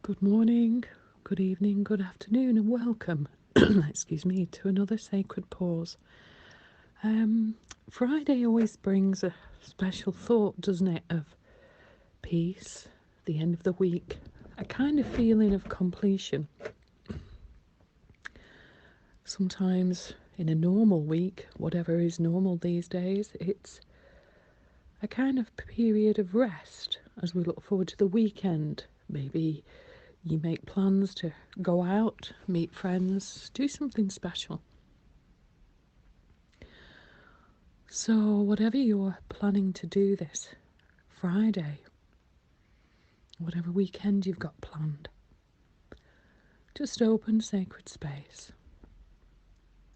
Good morning, good evening, good afternoon, and welcome, excuse me, to another Sacred Pause. Friday always brings a special thought, doesn't it, of peace, the end of the week, a kind of feeling of completion. Sometimes in a normal week, whatever is normal these days, it's a kind of period of rest as we look forward to the weekend. Maybe you make plans to go out, meet friends, do something special. So whatever you're planning to do this Friday, whatever weekend you've got planned, just open sacred space.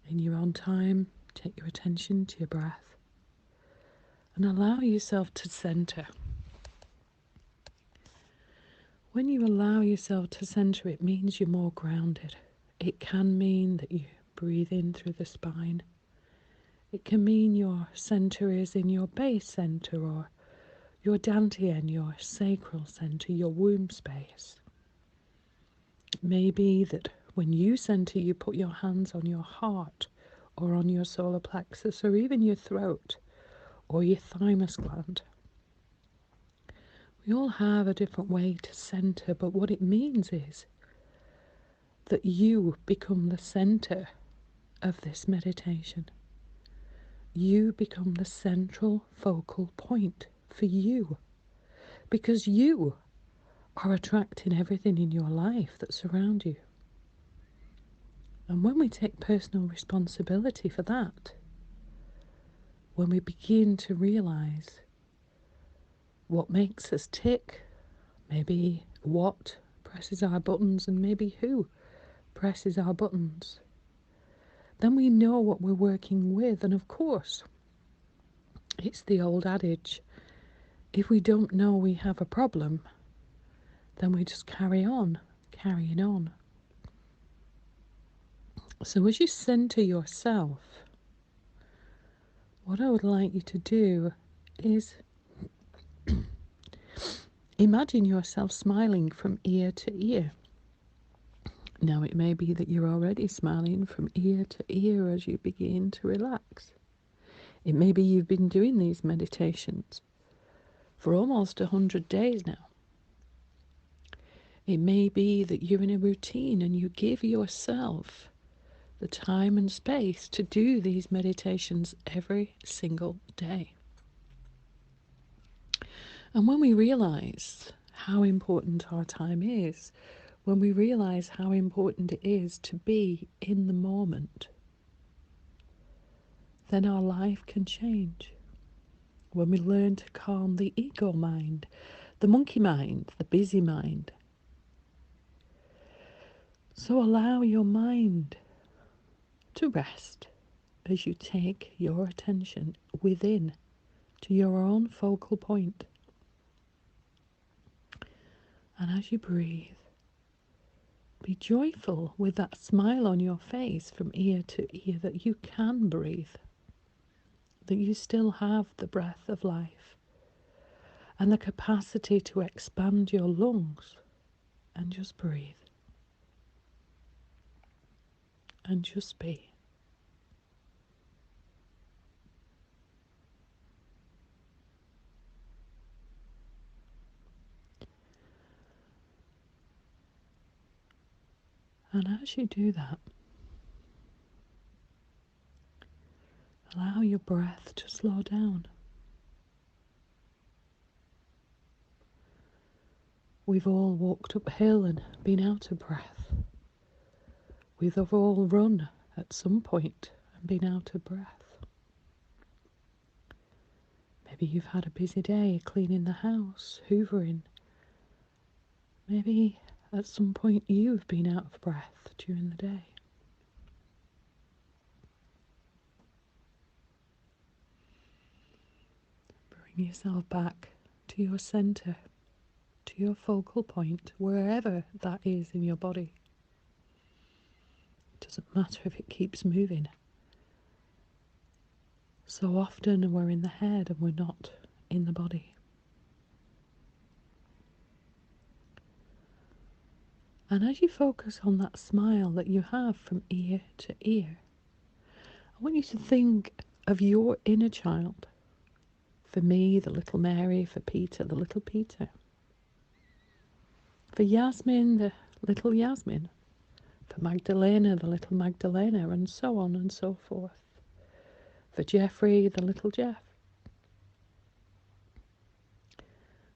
In your own time, take your attention to your breath and allow yourself to center. When you allow yourself to center, it means you're more grounded. It can mean that you breathe in through the spine. It can mean your center is in your base center or your dantian, your sacral center, your womb space. It may be that when you center, you put your hands on your heart or on your solar plexus or even your throat or your thymus gland. We all have a different way to center, but what it means is that you become the center of this meditation. You become the central focal point for you, because you are attracting everything in your life that surrounds you. And when we take personal responsibility for that, when we begin to realize what makes us tick, maybe what presses our buttons and maybe who presses our buttons, then we know what we're working with. And of course, it's the old adage, if we don't know we have a problem, then we just carrying on. So as you center yourself, what I would like you to do is imagine yourself smiling from ear to ear. Now it may be that you're already smiling from ear to ear as you begin to relax. It may be you've been doing these meditations for almost 100 days now. It may be that you're in a routine and you give yourself the time and space to do these meditations every single day. And when we realize how important our time is, when we realize how important it is to be in the moment, then our life can change. When we learn to calm the ego mind, the monkey mind, the busy mind. So allow your mind to rest as you take your attention within to your own focal point. And as you breathe, be joyful with that smile on your face from ear to ear that you can breathe, that you still have the breath of life and the capacity to expand your lungs, and just breathe and just be. And as you do that, allow your breath to slow down. We've all walked uphill and been out of breath. We've all run at some point and been out of breath. Maybe you've had a busy day cleaning the house, hoovering. Maybe at some point you've been out of breath during the day. Bring yourself back to your center, to your focal point, wherever that is in your body. It doesn't matter if it keeps moving. So often we're in the head and we're not in the body. And as you focus on that smile that you have from ear to ear, I want you to think of your inner child. For me, the little Mary. For Peter, the little Peter. For Yasmin, the little Yasmin. For Magdalena, the little Magdalena, and so on and so forth. For Jeffrey, the little Jeff.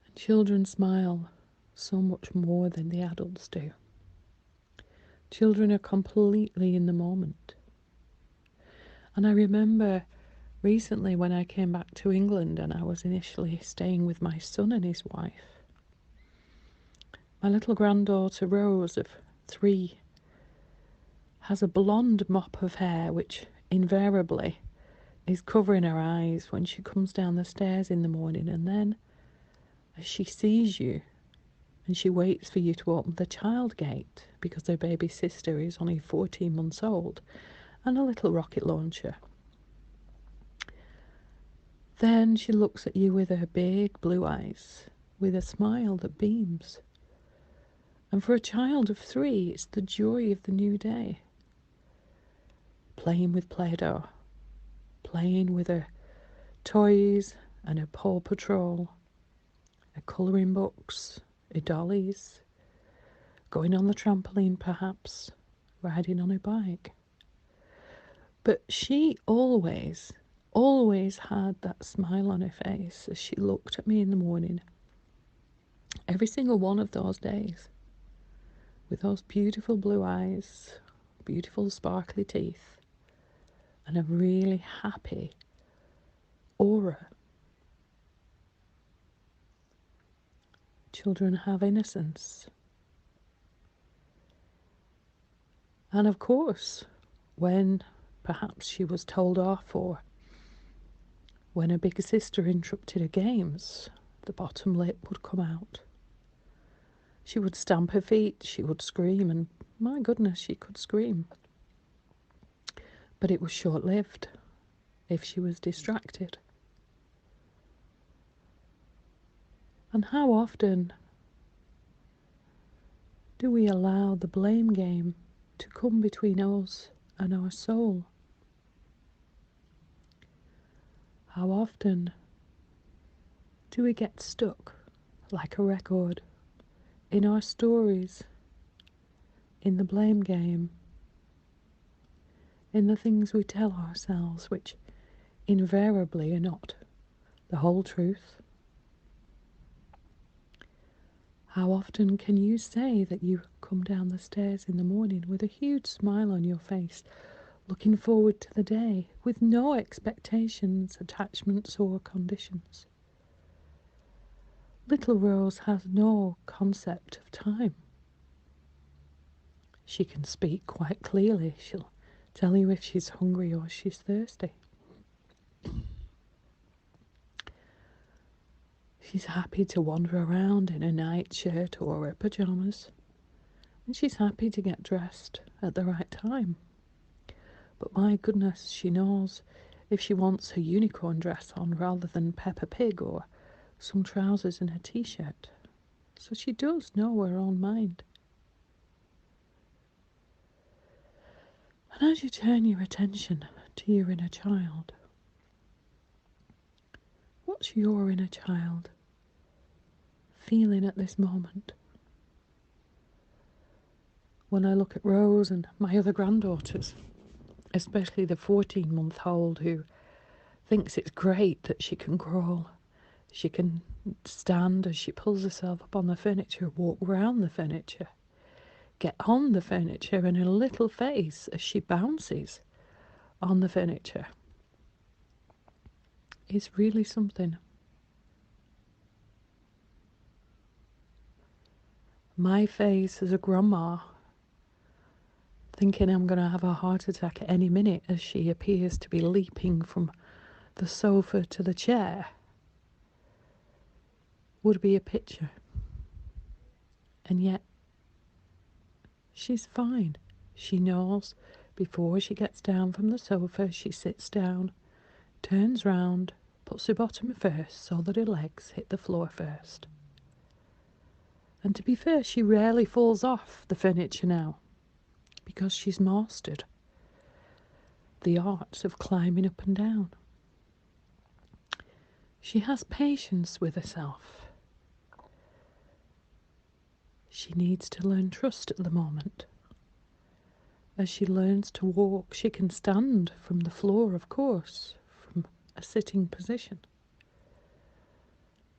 And children smile so much more than the adults do. Children are completely in the moment. And I remember recently when I came back to England and I was initially staying with my son and his wife, my little granddaughter Rose of 3 has a blonde mop of hair which invariably is covering her eyes when she comes down the stairs in the morning, and then as she sees you and she waits for you to open the child gate because her baby sister is only 14 months old and a little rocket launcher. Then she looks at you with her big blue eyes, with a smile that beams. And for a child of 3, it's the joy of the new day. Playing with Play-Doh, playing with her toys and her Paw Patrol, her colouring books, her dollies, going on the trampoline perhaps, riding on her bike. But she always had that smile on her face as she looked at me in the morning. Every single one of those days, with those beautiful blue eyes, beautiful sparkly teeth, and a really happy aura. Children have innocence. And of course, when perhaps she was told off, or when her big sister interrupted her games, the bottom lip would come out. She would stamp her feet, she would scream, and my goodness, she could scream. But it was short-lived if she was distracted. And how often do we allow the blame game to come between us and our soul? How often do we get stuck like a record in our stories, in the blame game, in the things we tell ourselves which invariably are not the whole truth? How often can you say that you come down the stairs in the morning with a huge smile on your face, looking forward to the day with no expectations, attachments or conditions? Little Rose has no concept of time. She can speak quite clearly. She'll tell you if she's hungry or she's thirsty. She's happy to wander around in a nightshirt or her pyjamas, and she's happy to get dressed at the right time. But my goodness, she knows if she wants her unicorn dress on rather than Peppa Pig or some trousers and a t-shirt. So she does know her own mind. And as you turn your attention to your inner child, what's your inner child feeling at this moment? When I look at Rose and my other granddaughters, especially the 14-month-old who thinks it's great that she can crawl, she can stand as she pulls herself up on the furniture, walk round the furniture, get on the furniture, and her little face as she bounces on the furniture is really something. My face as a grandma, thinking I'm going to have a heart attack at any minute as she appears to be leaping from the sofa to the chair, would be a picture. And yet, she's fine. She knows before she gets down from the sofa, she sits down, turns round, puts her bottom first so that her legs hit the floor first. And to be fair, she rarely falls off the furniture now, because she's mastered the arts of climbing up and down. She has patience with herself. She needs to learn trust at the moment. As she learns to walk, she can stand from the floor, of course, from a sitting position.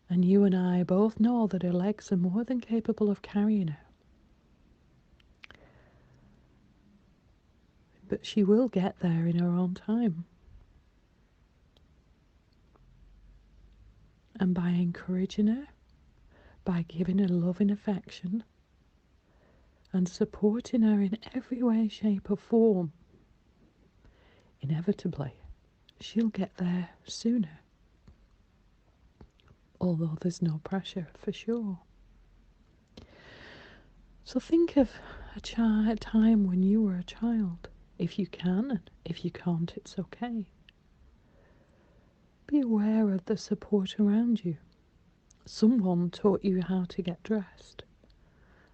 And you and I both know that her legs are more than capable of carrying her. But she will get there in her own time. And by encouraging her, by giving her love and affection, and supporting her in every way, shape or form, inevitably, she'll get there sooner. Although there's no pressure, for sure. So think of a time when you were a child. If you can, and if you can't, it's okay. Be aware of the support around you. Someone taught you how to get dressed.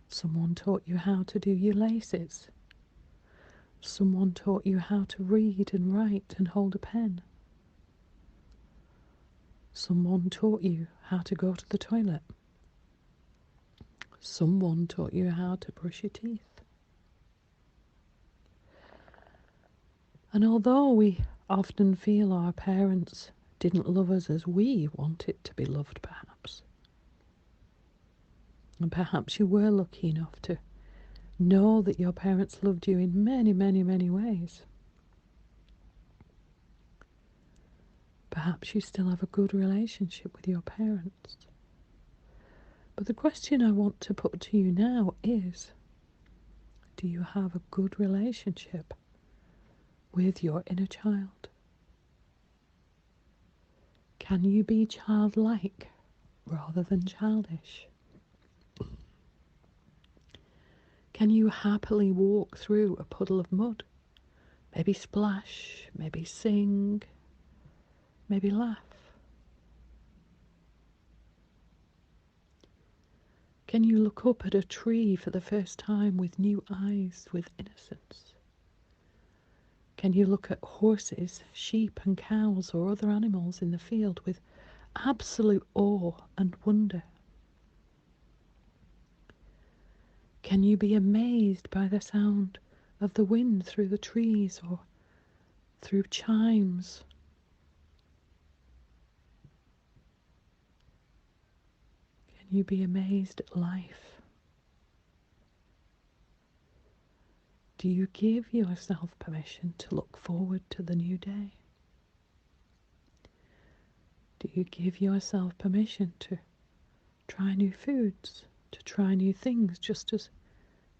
Someone taught you how to do your laces. Someone taught you how to read and write and hold a pen. Someone taught you how to go to the toilet. Someone taught you how to brush your teeth. And although we often feel our parents didn't love us as we wanted to be loved, perhaps, and perhaps you were lucky enough to know that your parents loved you in many, many, many ways, perhaps you still have a good relationship with your parents. But the question I want to put to you now is, do you have a good relationship with your inner child? Can you be childlike rather than childish? Can you happily walk through a puddle of mud? Maybe splash, maybe sing, maybe laugh. Can you look up at a tree for the first time with new eyes, with innocence? Can you look at horses, sheep and cows or other animals in the field with absolute awe and wonder? Can you be amazed by the sound of the wind through the trees or through chimes? Can you be amazed at life? Do you give yourself permission to look forward to the new day? Do you give yourself permission to try new foods, to try new things, just as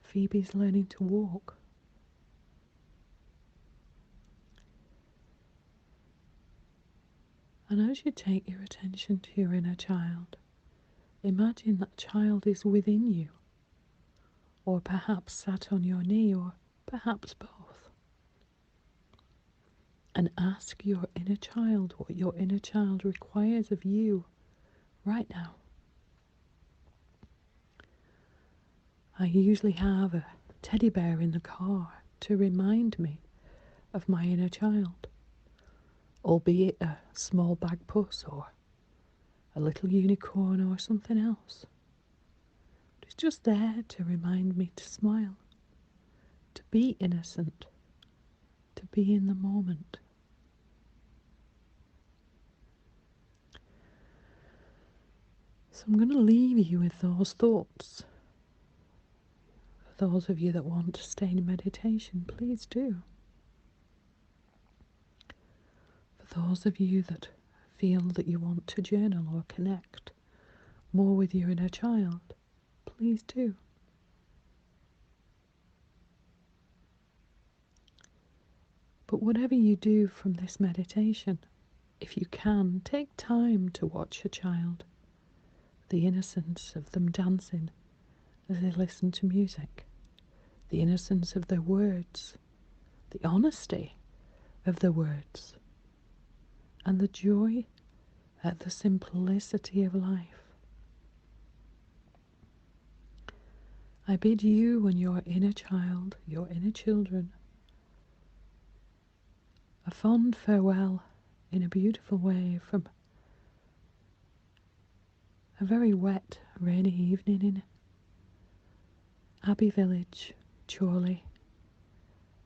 Phoebe's learning to walk? And as you take your attention to your inner child, imagine that child is within you, or perhaps sat on your knee, or perhaps both. And ask your inner child what your inner child requires of you right now. I usually have a teddy bear in the car to remind me of my inner child, albeit a small bag puss or a little unicorn or something else. But it's just there to remind me to smile, to be innocent, to be in the moment. So I'm going to leave you with those thoughts. For those of you that want to stay in meditation, please do. For those of you that feel that you want to journal or connect more with your inner child, please do. But whatever you do from this meditation, if you can, take time to watch your child, the innocence of them dancing as they listen to music, the innocence of their words, the honesty of their words, and the joy at the simplicity of life. I bid you and your inner child, your inner children, a fond farewell in a beautiful way from a very wet, rainy evening in Abbey Village, Chorley,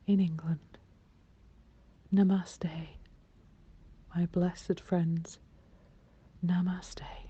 in England. Namaste, my blessed friends. Namaste.